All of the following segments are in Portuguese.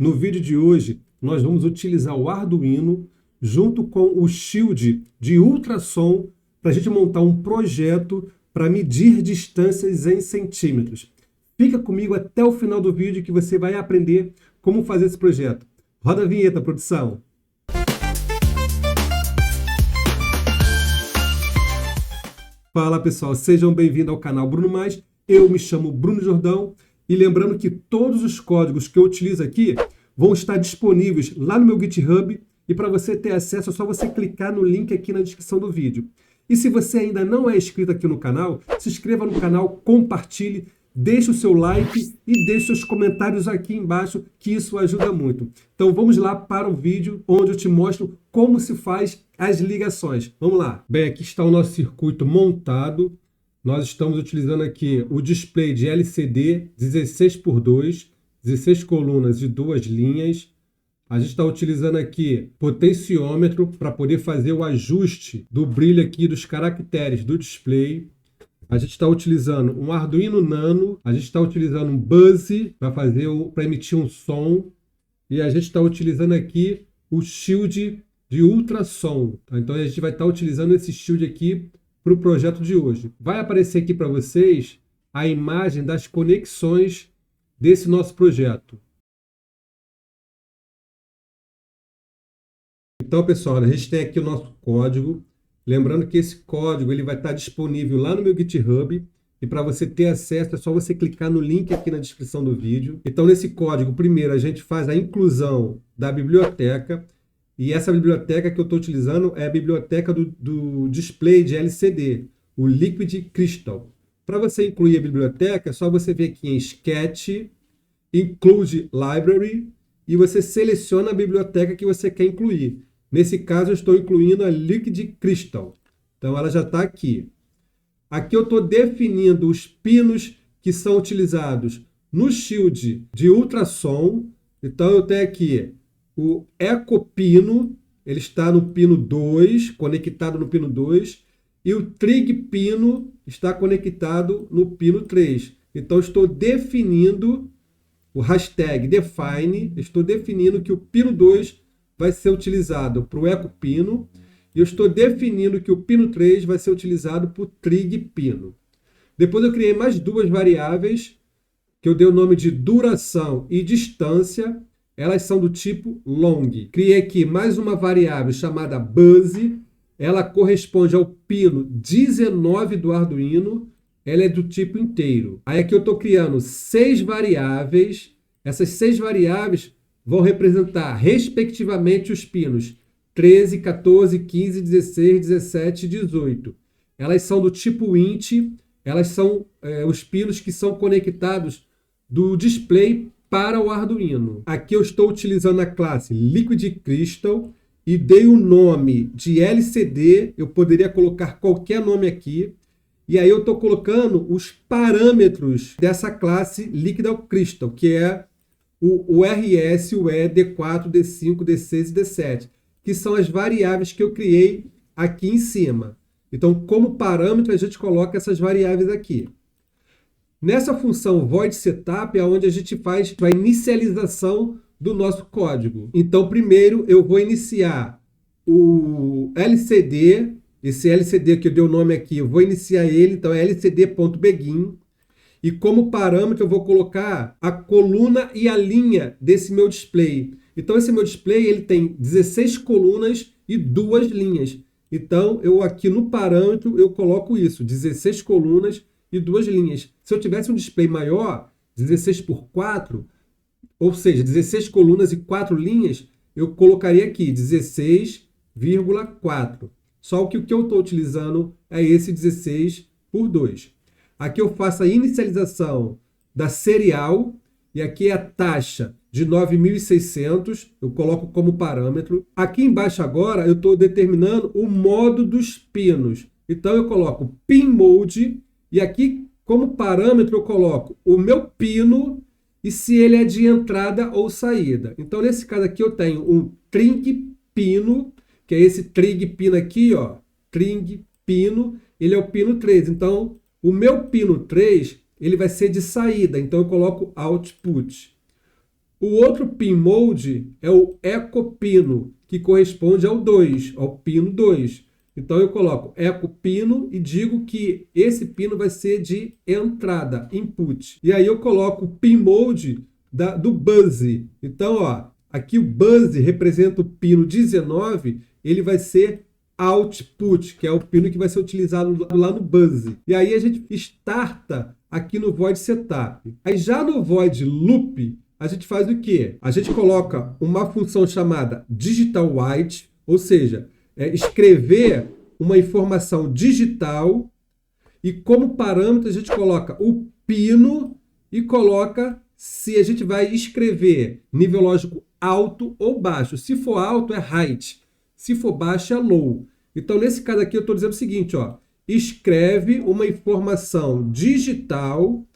No vídeo de hoje, nós vamos utilizar o Arduino junto com o Shield de ultrassom para a gente montar um projeto para medir distâncias em centímetros. Fica comigo até o final do vídeo que você vai aprender como fazer esse projeto. Roda a vinheta, produção! Fala pessoal, sejam bem-vindos ao canal Bruno Mais. Eu me chamo Bruno Jordão e lembrando que todos os códigos que eu utilizo aqui vão estar disponíveis lá no meu GitHub e para você ter acesso é só você clicar no link aqui na descrição do vídeo. E se você ainda não é inscrito aqui no canal, se inscreva no canal, compartilhe, deixe o seu like e deixe seus comentários aqui embaixo, que isso ajuda muito. Então vamos lá para o vídeo onde eu te mostro como se faz as ligações. Vamos lá. Bem, aqui está o nosso circuito montado. Nós estamos utilizando aqui o display de LCD 16x2, 16 colunas e 2 linhas. A gente está utilizando aqui potenciômetro para poder fazer o ajuste do brilho aqui dos caracteres do display. A gente está utilizando um Arduino Nano, a gente está utilizando um Buzz para emitir um som e a gente está utilizando aqui o Shield de ultrassom. Então a gente vai estar utilizando esse Shield aqui para o projeto de hoje. Vai aparecer aqui para vocês a imagem das conexões desse nosso projeto. Então, pessoal, a gente tem aqui o nosso código. Lembrando que esse código ele vai estar disponível lá no meu GitHub. E para você ter acesso, é só você clicar no link aqui na descrição do vídeo. Então, nesse código, primeiro, a gente faz a inclusão da biblioteca. E essa biblioteca que eu estou utilizando é a biblioteca do display de LCD, o Liquid Crystal. Para você incluir a biblioteca, é só você vir aqui em Sketch, Include Library, e você seleciona a biblioteca que você quer incluir. Nesse caso, eu estou incluindo a Liquid Crystal. Então, ela já está aqui. Aqui eu estou definindo os pinos que são utilizados no Shield de ultrassom. Então, eu tenho aqui o Ecopino, ele está no pino 2, conectado no pino 2, e o Trig Pino está conectado no pino 3. Então, estou definindo o hashtag define, estou definindo que o pino 2 vai ser utilizado para o Ecopino, e eu estou definindo que o pino 3 vai ser utilizado para o Trig Pino. Depois eu criei mais duas variáveis, que eu dei o nome de duração e distância. Elas são do tipo long. Criei aqui mais uma variável chamada Buzz. Ela corresponde ao pino 19 do Arduino. Ela é do tipo inteiro. Aí aqui eu estou criando 6 variáveis. Essas 6 variáveis vão representar, respectivamente, os pinos 13, 14, 15, 16, 17 e 18. Elas são do tipo int. Elas são os pinos que são conectados do display para o Arduino. Aqui eu estou utilizando a classe Liquid Crystal e dei o nome de LCD. Eu poderia colocar qualquer nome aqui. E aí eu estou colocando os parâmetros dessa classe Liquid Crystal, que é o RS, o E, D4, D5, D6 e D7, que são as variáveis que eu criei aqui em cima. Então, como parâmetro, a gente coloca essas variáveis aqui. Nessa função void setup é onde a gente faz a inicialização do nosso código. Então, primeiro eu vou iniciar o LCD, esse LCD que eu dei o nome aqui, eu vou iniciar ele, então é lcd.begin. E como parâmetro eu vou colocar a coluna e a linha desse meu display. Então esse meu display ele tem 16 colunas e 2 linhas. Então eu aqui no parâmetro eu coloco isso, 16 colunas e 2 linhas. Se eu tivesse um display maior, 16 por 4, ou seja, 16 colunas e 4 linhas, eu colocaria aqui 16,4. Só que o que eu estou utilizando é esse 16 por 2. Aqui eu faço a inicialização da serial, e aqui é a taxa de 9.600, eu coloco como parâmetro. Aqui embaixo agora eu estou determinando o modo dos pinos. Então eu coloco pin mode, e aqui como parâmetro eu coloco o meu pino e se ele é de entrada ou saída. Então nesse caso aqui eu tenho um trig pino, que é esse trig pino aqui, ó, trig pino, ele é o pino 3. Então o meu pino 3, ele vai ser de saída, então eu coloco output. O outro pin mode é o ecopino, que corresponde ao 2, ao pino 2. Então eu coloco ecopino e digo que esse pino vai ser de entrada, input. E aí eu coloco o pin mode do buzz. Então, ó, aqui o buzz representa o pino 19, ele vai ser output, que é o pino que vai ser utilizado lá no buzz. E aí a gente starta aqui no void setup. Aí já no void loop, a gente faz o quê? A gente coloca uma função chamada digital write, ou seja, escrever uma informação digital, e como parâmetro a gente coloca o pino e coloca se a gente vai escrever nível lógico alto ou baixo. Se for alto é height, se for baixo é low. Então nesse caso aqui eu estou dizendo o seguinte, ó, escreve uma informação digital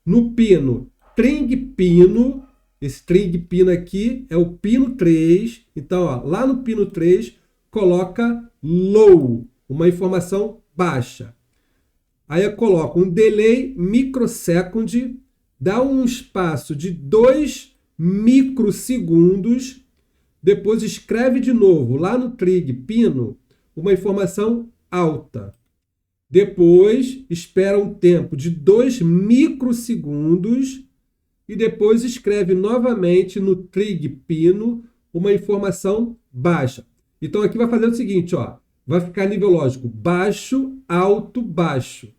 no pino string pino. Esse string pino aqui é o pino 3. Então, ó, lá no pino 3, coloca low, uma informação baixa. Aí eu coloco um delay microsecond, dá um espaço de 2 microsegundos, depois escreve de novo lá no trig pino uma informação alta. Depois espera um tempo de 2 microsegundos e depois escreve novamente no trig pino uma informação baixa. Então aqui vai fazer o seguinte, ó, vai ficar nível lógico baixo, alto, baixo.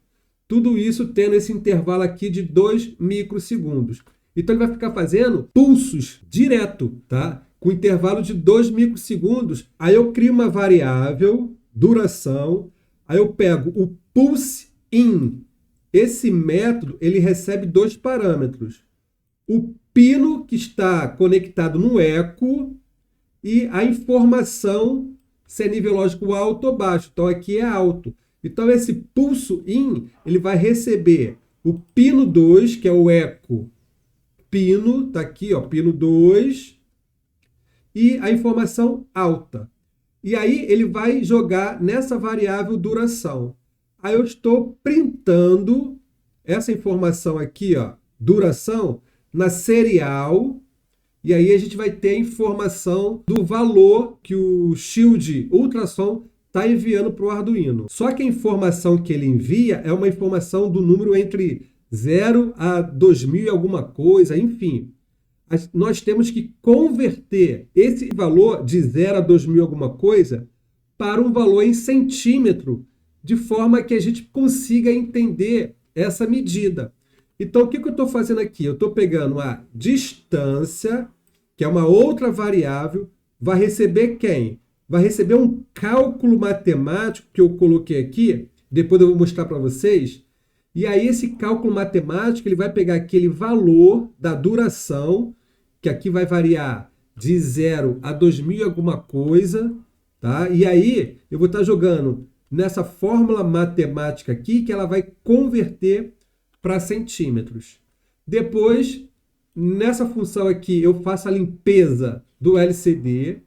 Tudo isso tendo esse intervalo aqui de 2 microsegundos. Então ele vai ficar fazendo pulsos direto, tá? Com intervalo de 2 microsegundos. Aí eu crio uma variável, duração, aí eu pego o pulse in. Esse método ele recebe 2 parâmetros. O pino que está conectado no eco e a informação se é nível lógico alto ou baixo. Então aqui é alto. Então esse pulso in, ele vai receber o pino 2, que é o eco pino, tá aqui, ó, pino 2, e a informação alta. E aí ele vai jogar nessa variável duração. Aí eu estou printando essa informação aqui, ó, duração, na serial, e aí a gente vai ter a informação do valor que o Shield Ultrassom está enviando para o Arduino. Só que a informação que ele envia é uma informação do número entre 0 a 2000 e alguma coisa, enfim. Nós temos que converter esse valor de 0 a 2000 alguma coisa para um valor em centímetro, de forma que a gente consiga entender essa medida. Então, o que eu estou fazendo aqui? Eu estou pegando a distância, que é uma outra variável, vai receber quem? Vai receber um cálculo matemático que eu coloquei aqui, depois eu vou mostrar para vocês. E aí esse cálculo matemático ele vai pegar aquele valor da duração, que aqui vai variar de 0 a 2000 e alguma coisa, tá? E aí eu vou estar jogando nessa fórmula matemática aqui, que ela vai converter para centímetros. Depois, nessa função aqui, eu faço a limpeza do LCD.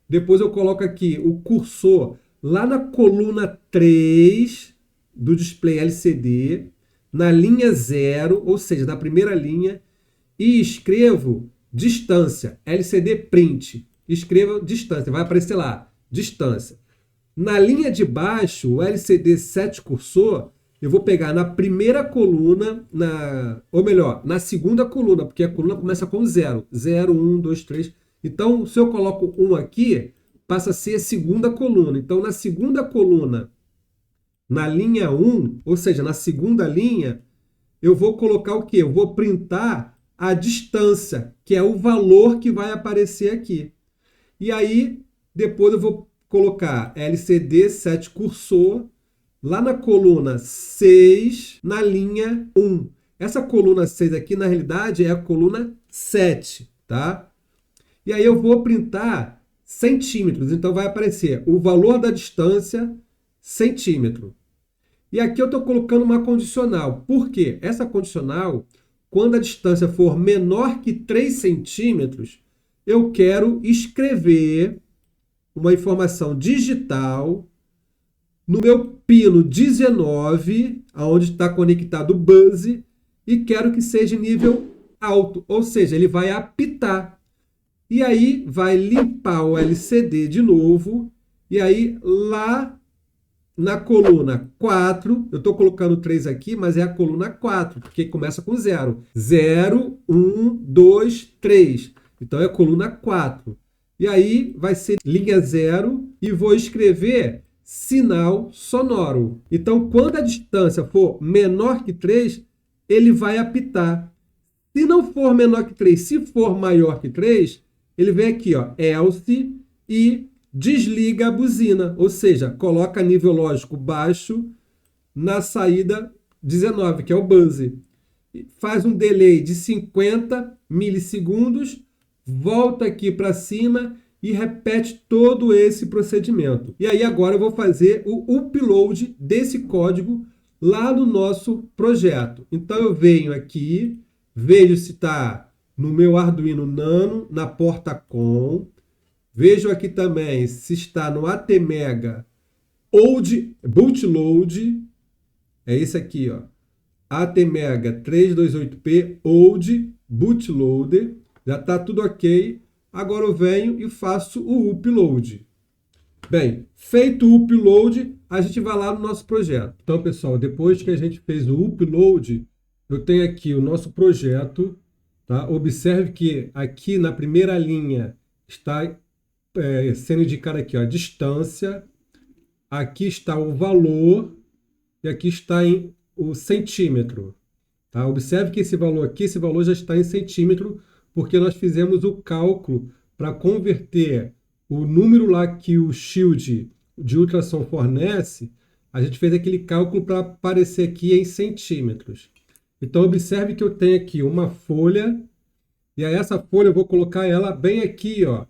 Depois eu coloco aqui o cursor lá na coluna 3 do display LCD, na linha 0, ou seja, na primeira linha, e escrevo distância, LCD print. Escreva distância, vai aparecer lá, distância. Na linha de baixo, o LCD set cursor, eu vou pegar na primeira coluna, ou melhor, na segunda coluna, porque a coluna começa com 0. 0, 1, 2, 3. Então, se eu coloco 1 aqui, passa a ser a segunda coluna. Então, na segunda coluna, na linha 1, ou seja, na segunda linha, eu vou colocar o quê? Eu vou printar a distância, que é o valor que vai aparecer aqui. E aí, depois eu vou colocar LCD set cursor, lá na coluna 6, na linha 1. Essa coluna 6 aqui, na realidade, é a coluna 7, tá? E aí eu vou printar centímetros. Então vai aparecer o valor da distância, centímetro. E aqui eu estou colocando uma condicional. Por quê? Essa condicional, quando a distância for menor que 3 centímetros, eu quero escrever uma informação digital no meu pino 19, onde está conectado o buzz, e quero que seja nível alto, ou seja, ele vai apitar. E aí vai limpar o LCD de novo, e aí lá na coluna 4, eu estou colocando 3 aqui, mas é a coluna 4, porque começa com 0. 0, 1, 2, 3. Então é a coluna 4. E aí vai ser linha 0 e vou escrever sinal sonoro. Então, quando a distância for menor que 3, ele vai apitar. Se não for menor que 3, se for maior que 3, ele vem aqui, ó, else, e desliga a buzina, ou seja, coloca nível lógico baixo na saída 19, que é o buzzer. Faz um delay de 50 milissegundos, volta aqui para cima e repete todo esse procedimento. E aí agora eu vou fazer o upload desse código lá no nosso projeto. Então eu venho aqui, vejo se está no meu Arduino Nano, na porta COM. Vejo aqui também se está no ATmega Old Bootload. É esse aqui, ó. ATmega 328P Old Bootloader. Já está tudo ok. Agora eu venho e faço o upload. Bem, feito o upload, a gente vai lá no nosso projeto. Então, pessoal, depois que a gente fez o upload, eu tenho aqui o nosso projeto. Tá? Observe que aqui na primeira linha está sendo indicado aqui, ó, a distância. Aqui está o valor e aqui está o centímetro. Tá? Observe que esse valor aqui, esse valor já está em centímetro, porque nós fizemos o cálculo para converter o número lá que o Shield de ultrassom fornece, a gente fez aquele cálculo para aparecer aqui em centímetros. Então, observe que eu tenho aqui uma folha, e aí essa folha eu vou colocar ela bem aqui, ó,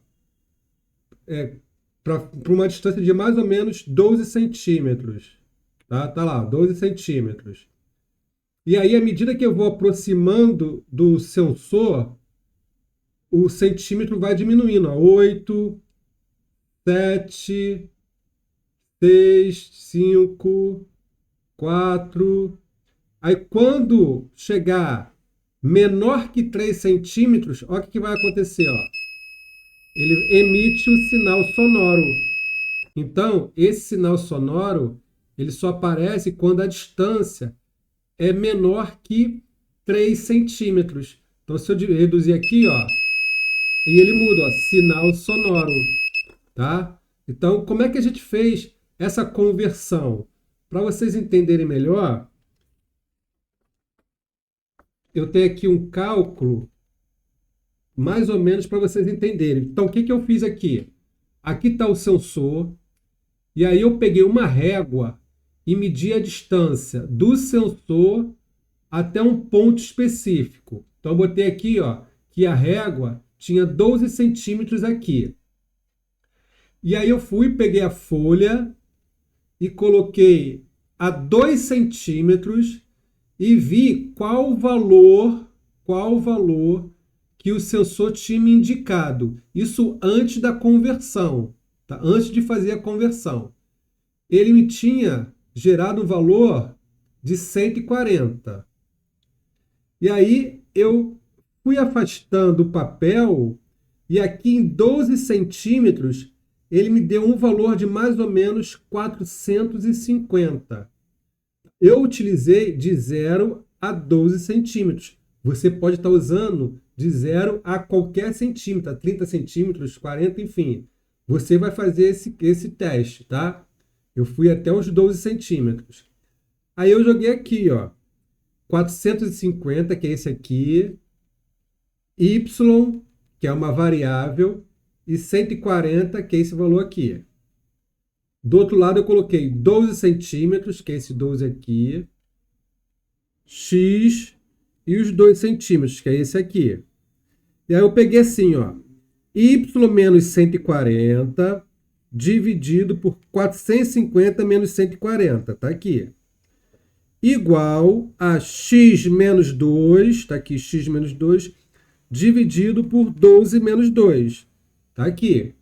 para uma distância de mais ou menos 12 centímetros. Tá lá, 12 centímetros. E aí, à medida que eu vou aproximando do sensor, o centímetro vai diminuindo. Ó, 8, 7, 6, 5, 4. Aí, quando chegar menor que 3 centímetros, olha o que vai acontecer. Ó. Ele emite o sinal sonoro. Então, esse sinal sonoro ele só aparece quando a distância é menor que 3 centímetros. Então, se eu reduzir aqui, ó, e ele muda, ó, sinal sonoro. Tá? Então, como é que a gente fez essa conversão? Para vocês entenderem melhor, eu tenho aqui um cálculo, mais ou menos para vocês entenderem. Então, o que eu fiz aqui? Aqui está o sensor, e aí eu peguei uma régua e medi a distância do sensor até um ponto específico. Então, eu botei aqui, ó, que a régua tinha 12 centímetros aqui. E aí eu fui, peguei a folha e coloquei a 2 centímetros e vi qual valor que o sensor tinha me indicado. Isso antes da conversão, tá? Antes de fazer a conversão. Ele me tinha gerado um valor de 140. E aí eu fui afastando o papel e aqui em 12 centímetros ele me deu um valor de mais ou menos 450. Eu utilizei de 0 a 12 centímetros. Você pode estar usando de 0 a qualquer centímetro, a 30 centímetros, 40, enfim. Você vai fazer esse teste, tá? Eu fui até os 12 centímetros. Aí eu joguei aqui, ó, 450, que é esse aqui, y, que é uma variável, e 140, que é esse valor aqui. Do outro lado eu coloquei 12 centímetros, que é esse 12 aqui, x e os 2 centímetros, que é esse aqui. E aí eu peguei assim, ó, y menos 140 dividido por 450 menos 140, tá aqui. Igual a x menos 2, tá aqui, x menos 2, dividido por 12 menos 2, tá aqui.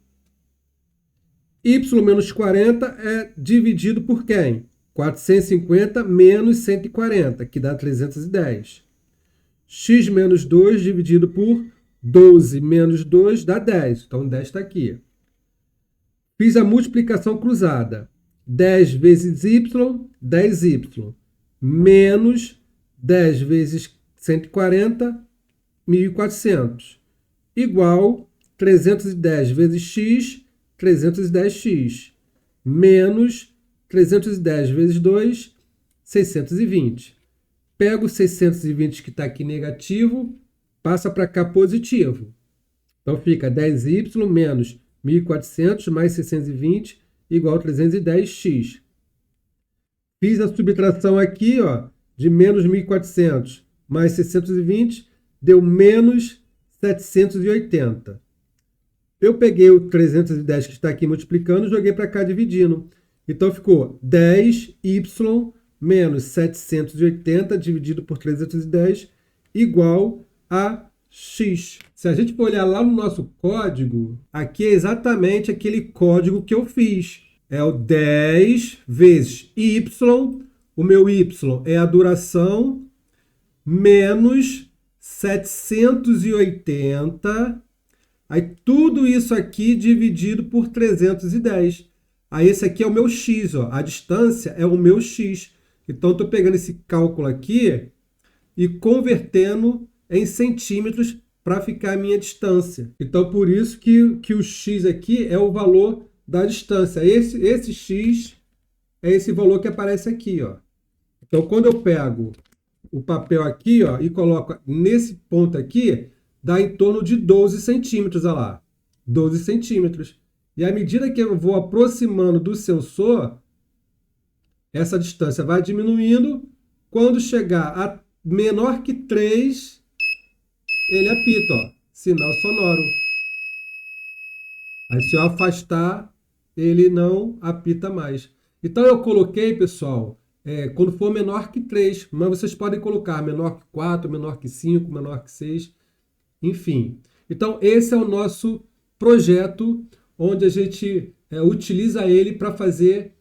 Y menos 40 é dividido por quem? 450 menos 140, que dá 310. x menos 2 dividido por 12 menos 2 dá 10. Então, 10 está aqui. Fiz a multiplicação cruzada. 10 vezes y, 10y. Menos 10 vezes 140, 1.400. Igual 310 vezes x, 310x. Menos 310 vezes 2, 620. Pego 620 que está aqui negativo, passa para cá positivo. Então fica 10y menos 1.400 mais 620 igual a 310x. Fiz a subtração aqui, ó, de menos 1.400 mais 620, deu menos 780. Eu peguei o 310 que está aqui multiplicando e joguei para cá dividindo. Então ficou 10y menos 780 dividido por 310 igual a x. Se a gente for olhar lá no nosso código, aqui é exatamente aquele código que eu fiz. É o 10 vezes y, o meu y é a duração, menos 780, aí tudo isso aqui dividido por 310. Aí esse aqui é o meu x, ó, a distância é o meu x. Então, estou pegando esse cálculo aqui e convertendo em centímetros para ficar a minha distância. Então, por isso que o x aqui é o valor da distância. Esse x é esse valor que aparece aqui, ó. Então, quando eu pego o papel aqui, ó, e coloco nesse ponto aqui, dá em torno de 12 centímetros, olha lá. 12 centímetros. E à medida que eu vou aproximando do sensor, essa distância vai diminuindo. Quando chegar a menor que 3, ele apita, ó, sinal sonoro. Aí se eu afastar, ele não apita mais. Então eu coloquei, pessoal, quando for menor que 3, mas vocês podem colocar menor que 4, menor que 5, menor que 6, enfim. Então esse é o nosso projeto, onde a gente utiliza ele para fazer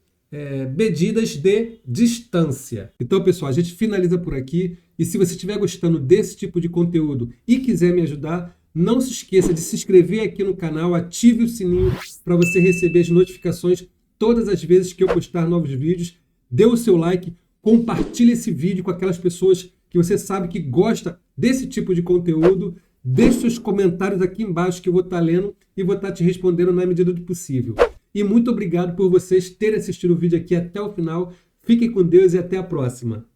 medidas de distância. Então, pessoal, a gente finaliza por aqui. E se você estiver gostando desse tipo de conteúdo e quiser me ajudar, não se esqueça de se inscrever aqui no canal, ative o sininho para você receber as notificações todas as vezes que eu postar novos vídeos. Dê o seu like, compartilhe esse vídeo com aquelas pessoas que você sabe que gosta desse tipo de conteúdo. Deixe seus comentários aqui embaixo que eu vou estar lendo e vou estar te respondendo na medida do possível. E muito obrigado por vocês terem assistido o vídeo aqui até o final. Fiquem com Deus e até a próxima.